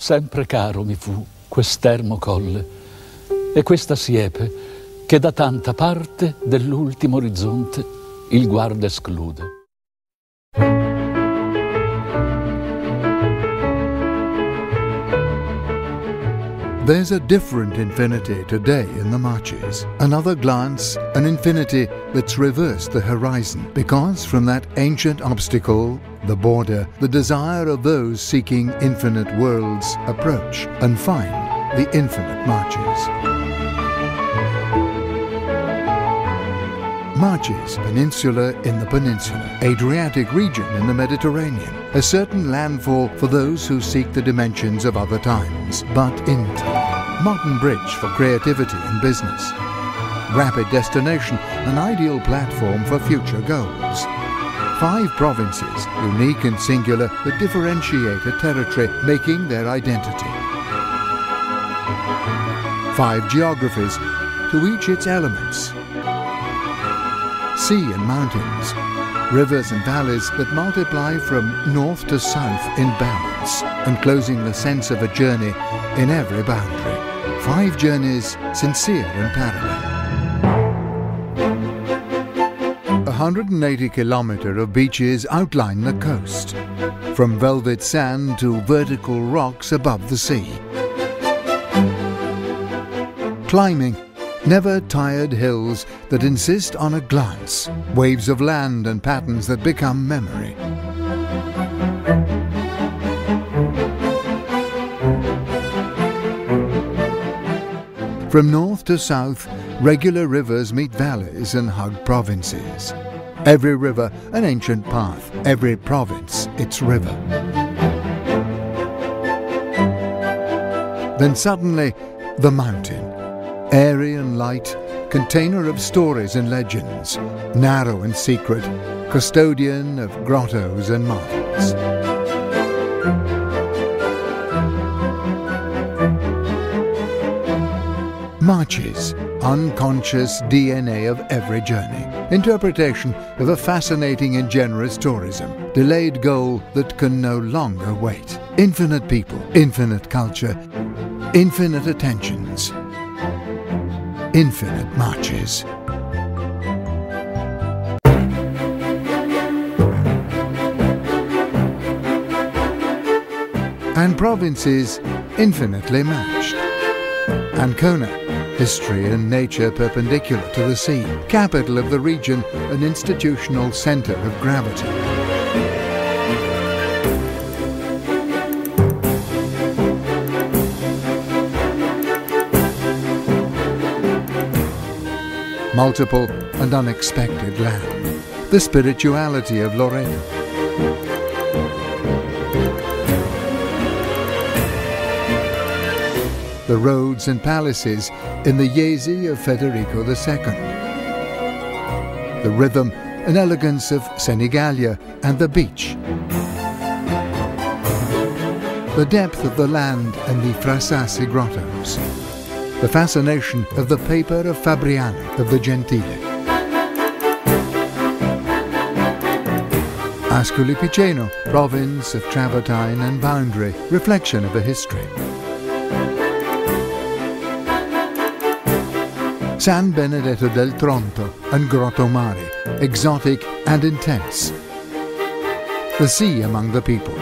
sempre caro mi fu quest'ermo colle e questa siepe che da tanta parte dell'ultimo orizzonte il guarda esclude. There's a different infinity today in the Marches. Another glance, an infinity that's reversed the horizon, because from that ancient obstacle, the border, the desire of those seeking infinite worlds approach and find the infinite Marches. Marches, peninsula in the peninsula, Adriatic region in the Mediterranean, a certain landfall for those who seek the dimensions of other times, but in time. Modern bridge for creativity and business. Rapid destination, an ideal platform for future goals. 5 provinces, unique and singular, that differentiate a territory, making their identity. 5 geographies, to each its elements. Sea and mountains, rivers and valleys that multiply from north to south in balance, enclosing the sense of a journey in every boundary. 5 journeys, sincere and parallel. 180 kilometers of beaches outline the coast, from velvet sand to vertical rocks above the sea. Climbing, never-tired hills that insist on a glance, waves of land and patterns that become memory. From north to south, regular rivers meet valleys and hug provinces. Every river an ancient path, every province its river. Then suddenly, the mountain. Airy and light, container of stories and legends, narrow and secret, custodian of grottos and marvels. Marches, unconscious DNA of every journey, interpretation of a fascinating and generous tourism, delayed goal that can no longer wait. Infinite people, infinite culture, infinite attentions. Infinite Marches. And provinces infinitely matched. Ancona, history and nature perpendicular to the sea, capital of the region, an institutional centre of gravity. Multiple and unexpected land, the spirituality of Loreto. The roads and palaces in the Jesi of Federico II. The rhythm and elegance of Senigallia and the beach. The depth of the land and the Frasassi grottos. The fascination of the paper of Fabriano of the Gentile. Ascoli Piceno, province of travertine and boundary, reflection of a history. San Benedetto del Tronto and Grotto Mare, exotic and intense. The sea among the people.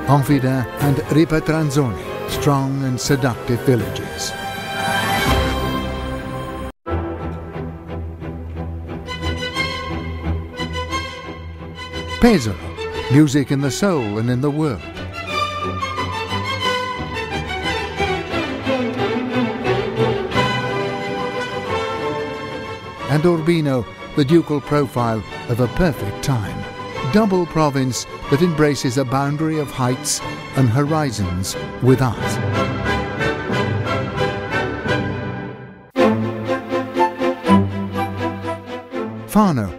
Onfida and Ripatranzoni, strong and seductive villages. Pesaro, music in the soul and in the world. And Urbino, the ducal profile of a perfect time. Double province that embraces a boundary of heights and horizons with art. Fano,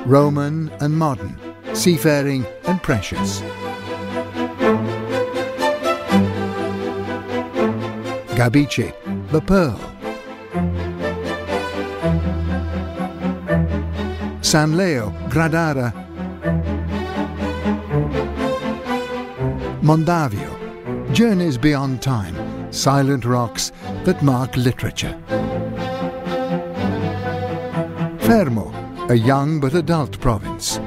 Roman and modern, seafaring and precious. Gabice, the pearl. San Leo, Gradara. Mondavio, Journeys beyond time, silent rocks that mark literature. Fermo, a young but adult province.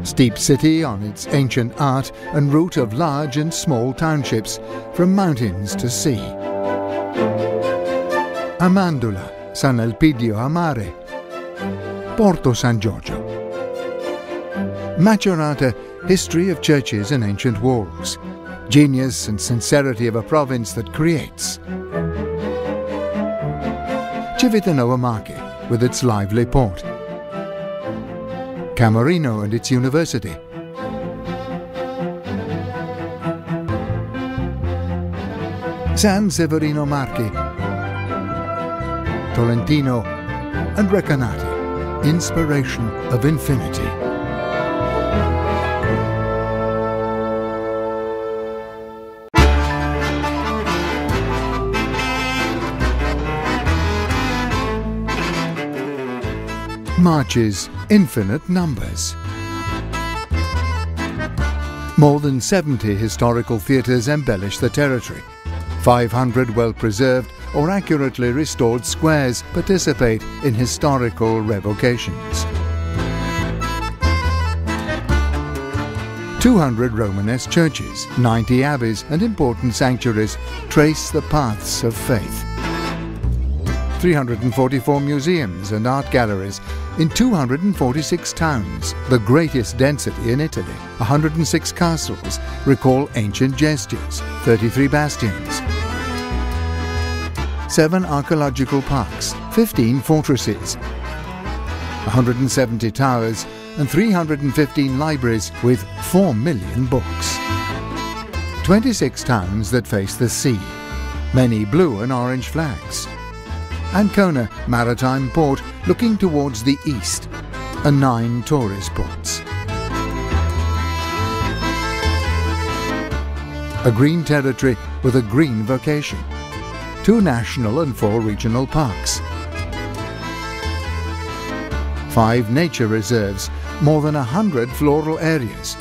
Steep city on its ancient art and route of large and small townships from mountains to sea. Amandula, San Elpidio a Mare, Porto San Giorgio. Macerata, history of churches and ancient walls. Genius and sincerity of a province that creates. Civitanoa Marche, with its lively port. Camerino and its university. San Severino Marche, Tolentino and Recanati, inspiration of infinity. Marche's infinite numbers. More than 70 historical theatres embellish the territory. 500 well-preserved or accurately restored squares participate in historical revocations. 200 Romanesque churches, 90 abbeys and important sanctuaries trace the paths of faith. 344 museums and art galleries in 246 towns, the greatest density in Italy. 106 castles recall ancient gestures, 33 bastions. 7 archaeological parks, 15 fortresses, 170 towers and 315 libraries with 4 million books. 26 towns that face the sea, many blue and orange flags. Ancona, maritime port looking towards the east, and 9 tourist ports. A green territory with a green vocation. 2 national and 4 regional parks. 5 nature reserves, more than 100 floral areas.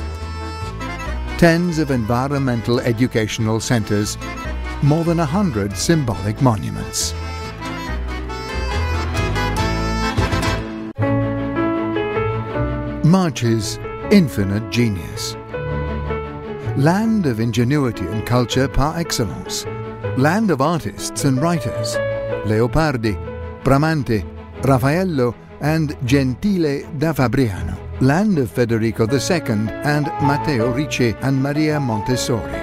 Tens of environmental educational centres, more than 100 symbolic monuments. Marche's infinite genius. Land of ingenuity and culture par excellence. Land of artists and writers. Leopardi, Bramante, Raffaello and Gentile da Fabriano. Land of Federico II and Matteo Ricci and Maria Montessori.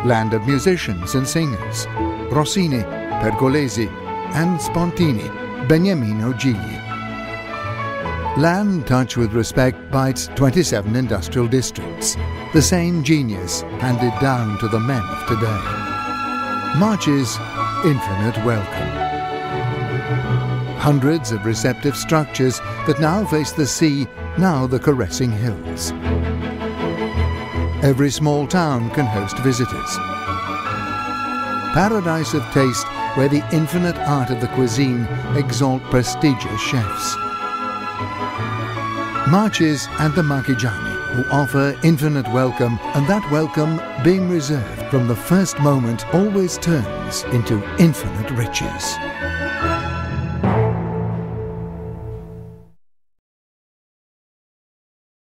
Land of musicians and singers. Rossini, Pergolesi and Spontini, Beniamino Gigli. Land touched with respect by its 27 industrial districts. The same genius handed down to the men of today. Marche's infinite welcome. Hundreds of receptive structures that now face the sea, now the caressing hills. Every small town can host visitors. Paradise of taste where the infinite art of the cuisine exalt prestigious chefs. Marches and the Marchigiani, who offer infinite welcome, and that welcome, being reserved from the first moment, always turns into infinite riches.